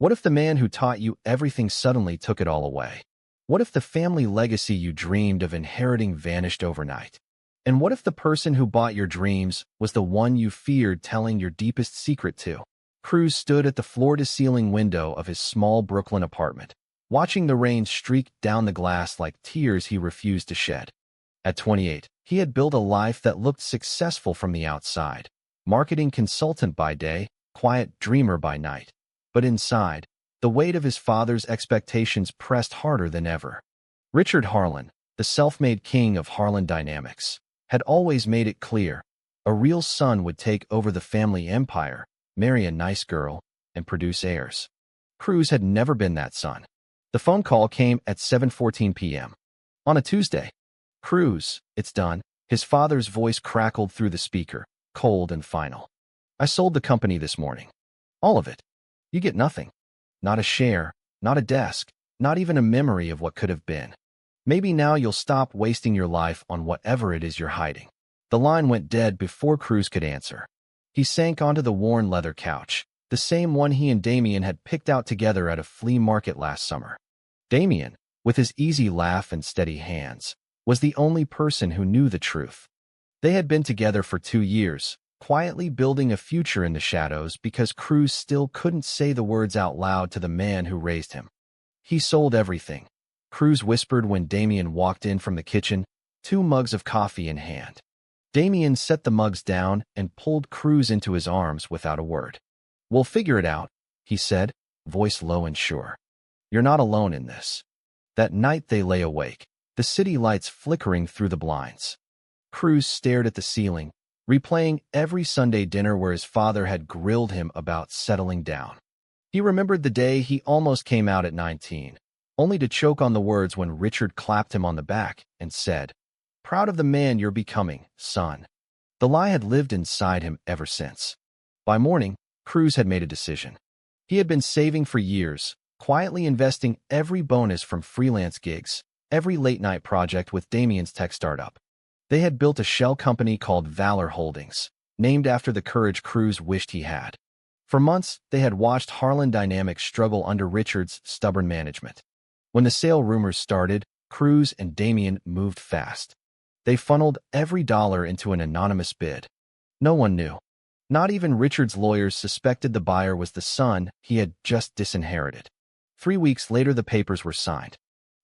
What if the man who taught you everything suddenly took it all away? What if the family legacy you dreamed of inheriting vanished overnight? And what if the person who bought your dreams was the one you feared telling your deepest secret to? Cruz stood at the floor-to-ceiling window of his small Brooklyn apartment, watching the rain streak down the glass like tears he refused to shed. At 28, he had built a life that looked successful from the outside. Marketing consultant by day, quiet dreamer by night. But inside, the weight of his father's expectations pressed harder than ever. Richard Harlan, the self-made king of Harlan Dynamics, had always made it clear a real son would take over the family empire, marry a nice girl, and produce heirs. Cruz had never been that son. The phone call came at 7:14 p.m. On a Tuesday. Cruz, it's done. His father's voice crackled through the speaker, cold and final. I sold the company this morning. All of it. You get nothing. Not a share, not a desk, not even a memory of what could have been. Maybe now you'll stop wasting your life on whatever it is you're hiding. The line went dead before Cruz could answer. He sank onto the worn leather couch, the same one he and Damien had picked out together at a flea market last summer. Damien, with his easy laugh and steady hands, was the only person who knew the truth. They had been together for 2 years, quietly building a future in the shadows because Cruz still couldn't say the words out loud to the man who raised him. He sold everything, Cruz whispered when Damien walked in from the kitchen, 2 mugs of coffee in hand. Damien set the mugs down and pulled Cruz into his arms without a word. We'll figure it out, he said, voice low and sure. You're not alone in this. That night they lay awake, the city lights flickering through the blinds. Cruz stared at the ceiling, replaying every Sunday dinner where his father had grilled him about settling down. He remembered the day he almost came out at 19, only to choke on the words when Richard clapped him on the back and said, "Proud of the man you're becoming, son." The lie had lived inside him ever since. By morning, Cruz had made a decision. He had been saving for years, quietly investing every bonus from freelance gigs, every late-night project with Damien's tech startup. They had built a shell company called Valor Holdings, named after the courage Cruz wished he had. For months, they had watched Harlan Dynamics struggle under Richard's stubborn management. When the sale rumors started, Cruz and Damien moved fast. They funneled every dollar into an anonymous bid. No one knew. Not even Richard's lawyers suspected the buyer was the son he had just disinherited. 3 weeks later, the papers were signed.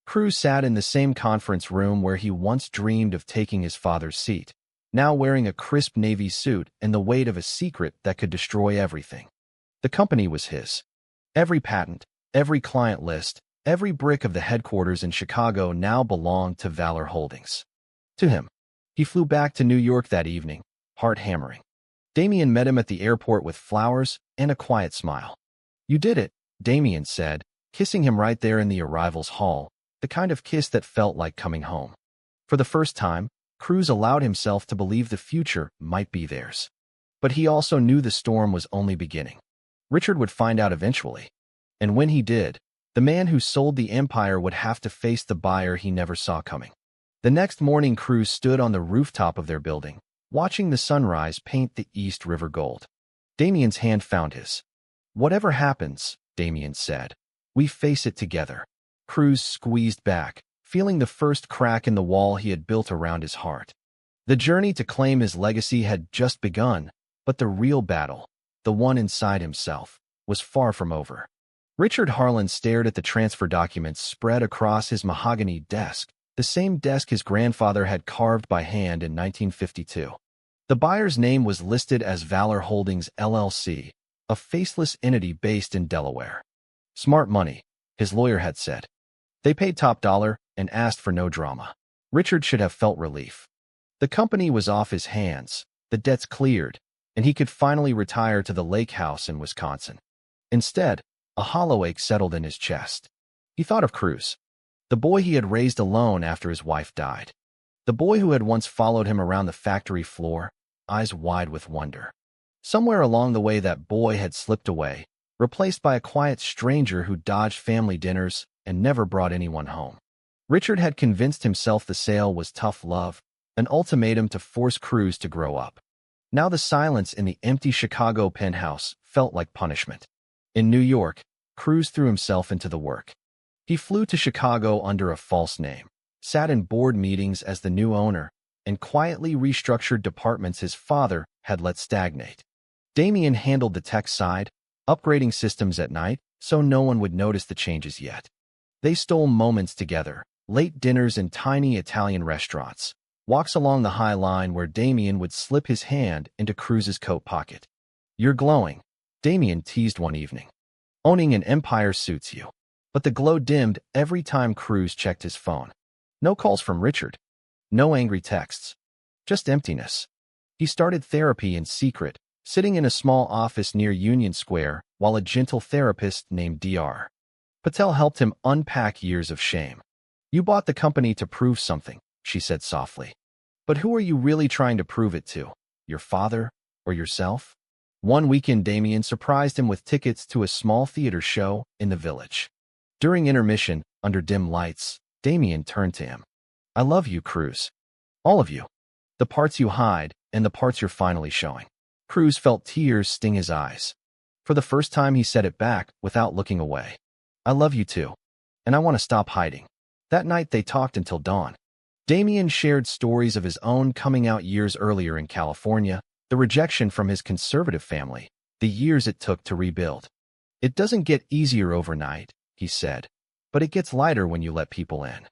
Cruz sat in the same conference room where he once dreamed of taking his father's seat, now wearing a crisp navy suit and the weight of a secret that could destroy everything. The company was his. Every patent, every client list, every brick of the headquarters in Chicago now belonged to Valor Holdings. To him. He flew back to New York that evening, heart hammering. Damien met him at the airport with flowers and a quiet smile. You did it, Damien said, kissing him right there in the arrivals hall, the kind of kiss that felt like coming home. For the first time, Cruz allowed himself to believe the future might be theirs. But he also knew the storm was only beginning. Richard would find out eventually. And when he did, the man who sold the empire would have to face the buyer he never saw coming. The next morning, Cruz stood on the rooftop of their building, watching the sunrise paint the East River gold. Damien's hand found his. Whatever happens, Damien said, we face it together. Cruz squeezed back, feeling the first crack in the wall he had built around his heart. The journey to claim his legacy had just begun, but the real battle, the one inside himself, was far from over. Richard Harlan stared at the transfer documents spread across his mahogany desk, the same desk his grandfather had carved by hand in 1952. The buyer's name was listed as Valor Holdings LLC, a faceless entity based in Delaware. Smart money, his lawyer had said. They paid top dollar and asked for no drama. Richard should have felt relief. The company was off his hands, the debts cleared, and he could finally retire to the lake house in Wisconsin. Instead, a hollow ache settled in his chest. He thought of Cruz, the boy he had raised alone after his wife died. The boy who had once followed him around the factory floor, eyes wide with wonder. Somewhere along the way that boy had slipped away, replaced by a quiet stranger who dodged family dinners and never brought anyone home. Richard had convinced himself the sale was tough love, an ultimatum to force Cruz to grow up. Now the silence in the empty Chicago penthouse felt like punishment. In New York, Cruz threw himself into the work. He flew to Chicago under a false name, sat in board meetings as the new owner, and quietly restructured departments his father had let stagnate. Damien handled the tech side, upgrading systems at night so no one would notice the changes yet. They stole moments together, late dinners in tiny Italian restaurants, walks along the High Line where Damien would slip his hand into Cruz's coat pocket. "You're glowing," Damien teased one evening. "Owning an empire suits you." But the glow dimmed every time Cruz checked his phone. No calls from Richard. No angry texts. Just emptiness. He started therapy in secret, sitting in a small office near Union Square while a gentle therapist named Dr. Pastel helped him unpack years of shame. "You bought the company to prove something," she said softly. "But who are you really trying to prove it to? Your father or yourself?" One weekend, Damien surprised him with tickets to a small theater show in the village. During intermission, under dim lights, Damien turned to him. "I love you, Cruz. All of you. The parts you hide and the parts you're finally showing." Cruz felt tears sting his eyes. For the first time, he said it back without looking away. "I love you too. And I want to stop hiding." That night, they talked until dawn. Damien shared stories of his own coming out years earlier in California, the rejection from his conservative family, the years it took to rebuild. "It doesn't get easier overnight," he said, "but it gets lighter when you let people in."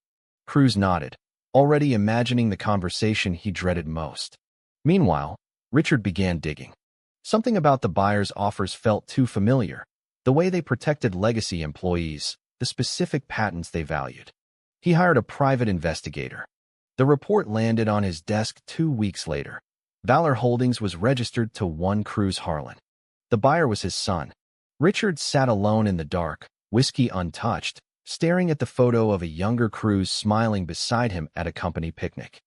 Cruz nodded, already imagining the conversation he dreaded most. Meanwhile, Richard began digging. Something about the buyer's offers felt too familiar, the way they protected legacy employees, the specific patents they valued. He hired a private investigator. The report landed on his desk 2 weeks later. Valor Holdings was registered to one Cruz Harlan. The buyer was his son. Richard sat alone in the dark, whiskey untouched, staring at the photo of a younger Cruz smiling beside him at a company picnic.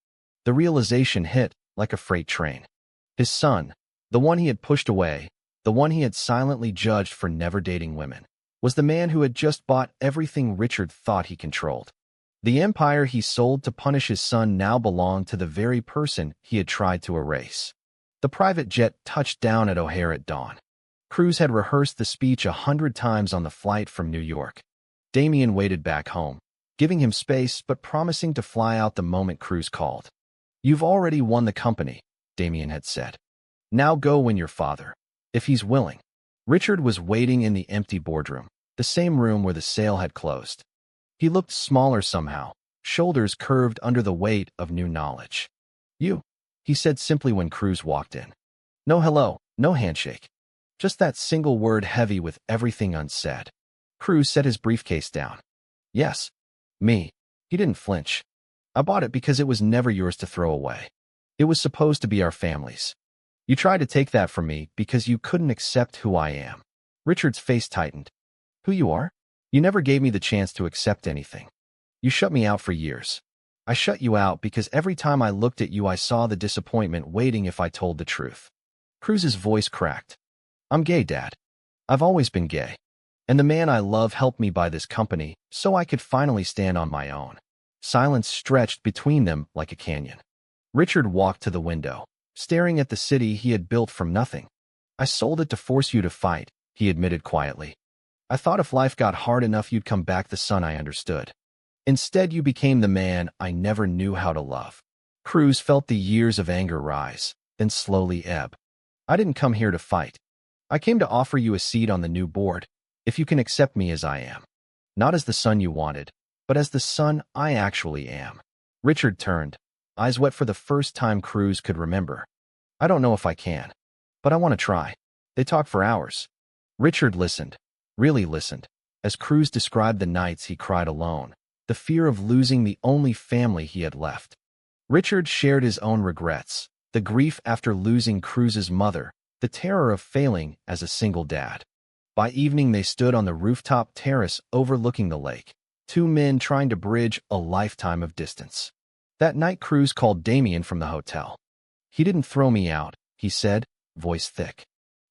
The realization hit like a freight train. His son, the one he had pushed away, the one he had silently judged for never dating women, was the man who had just bought everything Richard thought he controlled. The empire he sold to punish his son now belonged to the very person he had tried to erase. The private jet touched down at O'Hare at dawn. Cruz had rehearsed the speech 100 times on the flight from New York. Damien waited back home, giving him space but promising to fly out the moment Cruz called. "You've already won the company," Damien had said. "Now go win your father, if he's willing." Richard was waiting in the empty boardroom, the same room where the sale had closed. He looked smaller somehow, shoulders curved under the weight of new knowledge. "You," he said simply when Cruz walked in. No hello, no handshake. Just that single word heavy with everything unsaid. Cruz set his briefcase down. "Yes, me." He didn't flinch. "I bought it because it was never yours to throw away. It was supposed to be our family's. You tried to take that from me because you couldn't accept who I am." Richard's face tightened. "Who you are? You never gave me the chance to accept anything. You shut me out for years. I shut you out because every time I looked at you I saw the disappointment waiting if I told the truth." Cruz's voice cracked. "I'm gay, Dad. I've always been gay. And the man I love helped me buy this company so I could finally stand on my own." Silence stretched between them like a canyon. Richard walked to the window, staring at the city he had built from nothing. "I sold it to force you to fight," he admitted quietly. "I thought if life got hard enough you'd come back the son I understood. Instead you became the man I never knew how to love." Cruz felt the years of anger rise, then slowly ebb. "I didn't come here to fight. I came to offer you a seat on the new board, if you can accept me as I am. Not as the son you wanted, but as the son I actually am." Richard turned, eyes wet for the first time Cruz could remember. "I don't know if I can, but I want to try." They talked for hours. Richard listened, really listened, as Cruz described the nights he cried alone, the fear of losing the only family he had left. Richard shared his own regrets, the grief after losing Cruz's mother, the terror of failing as a single dad. By evening they stood on the rooftop terrace overlooking the lake, two men trying to bridge a lifetime of distance. That night Cruz called Damien from the hotel. "He didn't throw me out," he said, voice thick.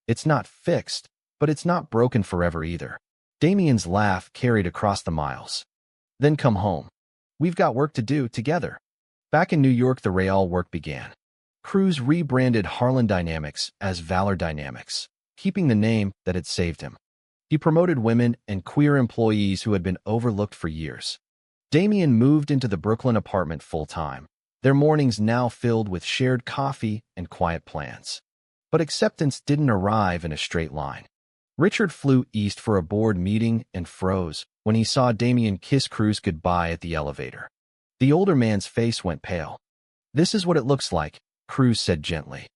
"It's not fixed, but it's not broken forever either." Damien's laugh carried across the miles. "Then come home. We've got work to do together." Back in New York the real work began. Cruz rebranded Harlan Dynamics as Valor Dynamics, keeping the name that had saved him. He promoted women and queer employees who had been overlooked for years. Damien moved into the Brooklyn apartment full-time, their mornings now filled with shared coffee and quiet plans. But acceptance didn't arrive in a straight line. Richard flew east for a board meeting and froze when he saw Damien kiss Cruz goodbye at the elevator. The older man's face went pale. "This is what it looks like," Cruz said gently.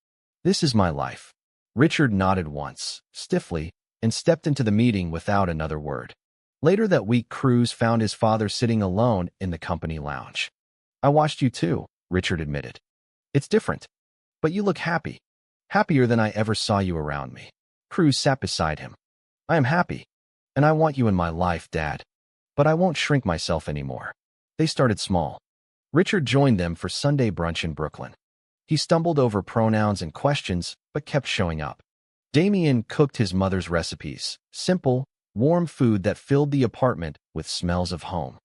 "This is my life." Richard nodded once, stiffly, and stepped into the meeting without another word. Later that week, Cruz found his father sitting alone in the company lounge. "I watched you too," Richard admitted. "It's different. But you look happy. Happier than I ever saw you around me." Cruz sat beside him. "I am happy. And I want you in my life, Dad. But I won't shrink myself anymore." They started small. Richard joined them for Sunday brunch in Brooklyn. He stumbled over pronouns and questions, but kept showing up. Damien cooked his mother's recipes, simple, warm food that filled the apartment with smells of home.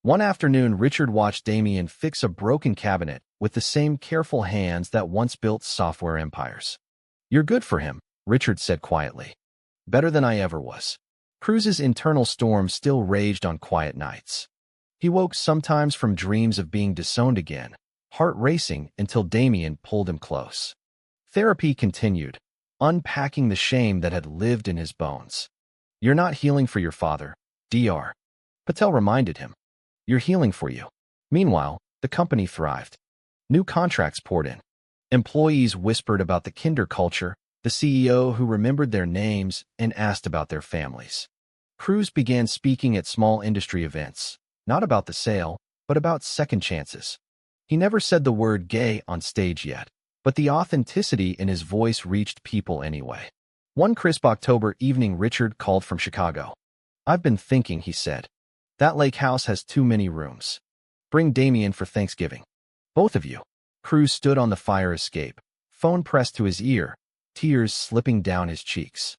One afternoon, Richard watched Damien fix a broken cabinet with the same careful hands that once built software empires. "You're good for him," Richard said quietly. "Better than I ever was." Cruz's internal storm still raged on quiet nights. He woke sometimes from dreams of being disowned again, heart racing until Damien pulled him close. Therapy continued, unpacking the shame that had lived in his bones. "You're not healing for your father, Dr. Patel reminded him. "You're healing for you." Meanwhile, the company thrived. New contracts poured in. Employees whispered about the kinder culture, the CEO who remembered their names and asked about their families. Cruz began speaking at small industry events, not about the sale, but about second chances. He never said the word gay on stage yet, but the authenticity in his voice reached people anyway. One crisp October evening, Richard called from Chicago. "I've been thinking," he said. "That lake house has too many rooms. Bring Damien for Thanksgiving. Both of you." Cruz stood on the fire escape, phone pressed to his ear, tears slipping down his cheeks.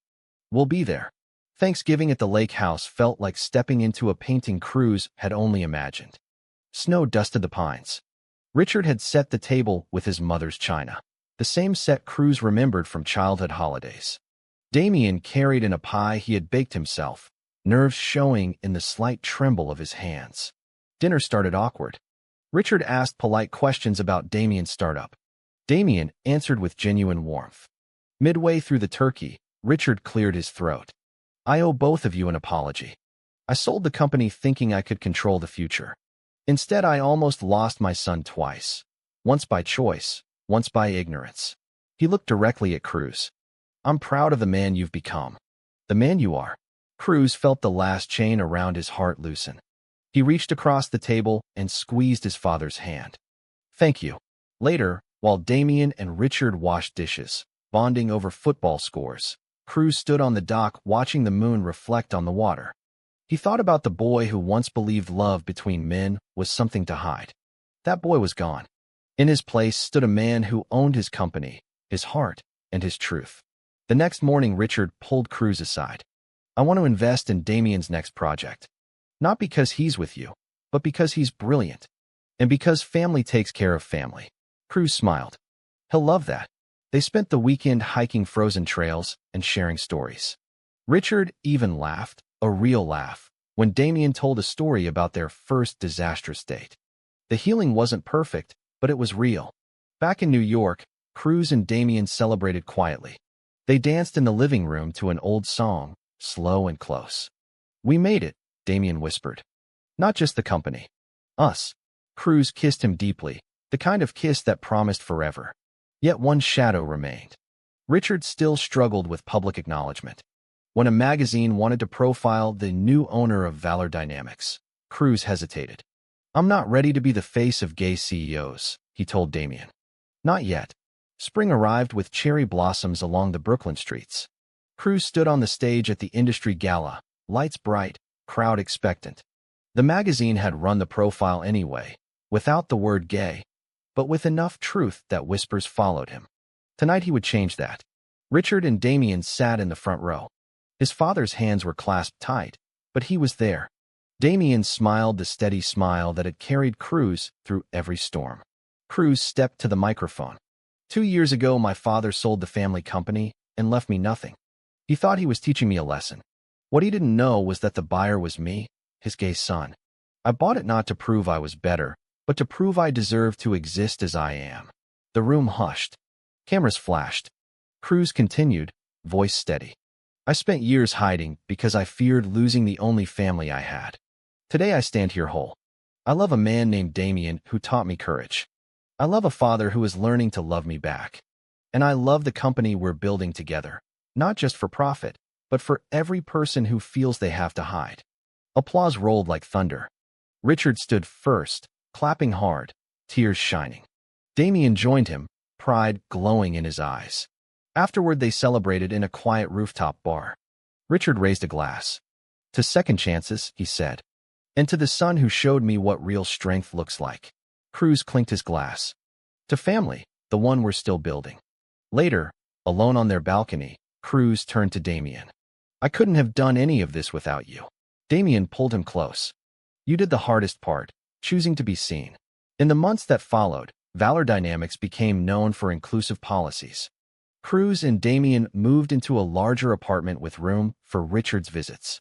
"We'll be there." Thanksgiving at the lake house felt like stepping into a painting Cruz had only imagined. Snow dusted the pines. Richard had set the table with his mother's china, the same set Cruz remembered from childhood holidays. Damien carried in a pie he had baked himself, nerves showing in the slight tremble of his hands. Dinner started awkward. Richard asked polite questions about Damien's startup. Damien answered with genuine warmth. Midway through the turkey, Richard cleared his throat. "I owe both of you an apology. I sold the company thinking I could control the future. Instead, I almost lost my son twice. Once by choice, once by ignorance." He looked directly at Cruz. "I'm proud of the man you've become. The man you are." Cruz felt the last chain around his heart loosen. He reached across the table and squeezed his father's hand. "Thank you." Later, while Damien and Richard washed dishes, bonding over football scores, Cruz stood on the dock watching the moon reflect on the water. He thought about the boy who once believed love between men was something to hide. That boy was gone. In his place stood a man who owned his company, his heart, and his truth. The next morning, Richard pulled Cruz aside. "I want to invest in Damien's next project. Not because he's with you, but because he's brilliant. And because family takes care of family." Cruz smiled. "He'll love that." They spent the weekend hiking frozen trails and sharing stories. Richard even laughed, a real laugh, when Damien told a story about their first disastrous date. The healing wasn't perfect, but it was real. Back in New York, Cruz and Damien celebrated quietly. They danced in the living room to an old song, slow and close. "We made it," Damien whispered. "Not just the company. Us." Cruz kissed him deeply, the kind of kiss that promised forever. Yet one shadow remained. Richard still struggled with public acknowledgement. When a magazine wanted to profile the new owner of Valor Dynamics, Cruz hesitated. "I'm not ready to be the face of gay CEOs," he told Damien. "Not yet." Spring arrived with cherry blossoms along the Brooklyn streets. Cruz stood on the stage at the industry gala, lights bright, crowd expectant. The magazine had run the profile anyway, without the word gay, but with enough truth that whispers followed him. Tonight he would change that. Richard and Damien sat in the front row. His father's hands were clasped tight, but he was there. Damien smiled the steady smile that had carried Cruz through every storm. Cruz stepped to the microphone. 2 years ago, my father sold the family company and left me nothing. He thought he was teaching me a lesson. What he didn't know was that the buyer was me, his gay son. I bought it not to prove I was better, but to prove I deserved to exist as I am. The room hushed. Cameras flashed. Cruz continued, voice steady. I spent years hiding because I feared losing the only family I had. Today I stand here whole. I love a man named Damien who taught me courage. I love a father who is learning to love me back. And I love the company we're building together, not just for profit, but for every person who feels they have to hide. Applause rolled like thunder. Richard stood first, clapping hard, tears shining. Damien joined him, pride glowing in his eyes. Afterward, they celebrated in a quiet rooftop bar. Richard raised a glass. To second chances, he said. And to the son who showed me what real strength looks like. Cruz clinked his glass. To family, the one we're still building. Later, alone on their balcony, Cruz turned to Damien. I couldn't have done any of this without you. Damien pulled him close. You did the hardest part, choosing to be seen. In the months that followed, Valor Dynamics became known for inclusive policies. Cruz and Damien moved into a larger apartment with room for Richard's visits.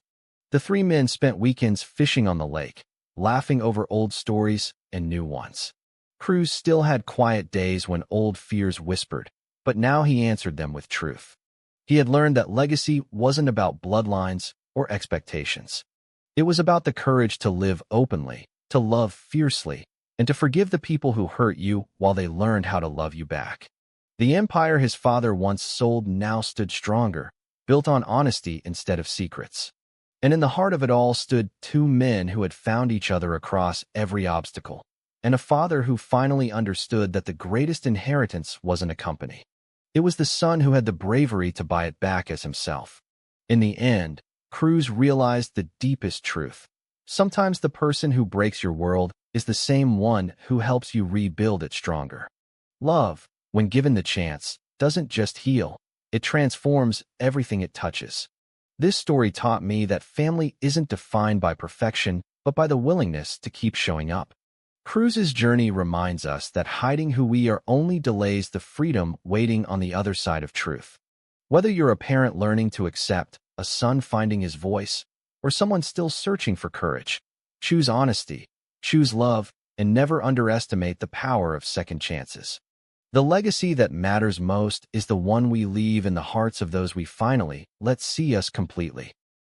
The three men spent weekends fishing on the lake, laughing over old stories and new ones. Cruz still had quiet days when old fears whispered, but now he answered them with truth. He had learned that legacy wasn't about bloodlines or expectations. It was about the courage to live openly, to love fiercely, and to forgive the people who hurt you while they learned how to love you back. The empire his father once sold now stood stronger, built on honesty instead of secrets. And in the heart of it all stood two men who had found each other across every obstacle, and a father who finally understood that the greatest inheritance wasn't a company. It was the son who had the bravery to buy it back as himself. In the end, Cruz realized the deepest truth. Sometimes the person who breaks your world is the same one who helps you rebuild it stronger. Love, when given the chance, doesn't just heal, it transforms everything it touches. This story taught me that family isn't defined by perfection, but by the willingness to keep showing up. Cruz's journey reminds us that hiding who we are only delays the freedom waiting on the other side of truth. Whether you're a parent learning to accept, a son finding his voice, or someone still searching for courage, choose honesty, choose love, and never underestimate the power of second chances. The legacy that matters most is the one we leave in the hearts of those we finally let see us completely.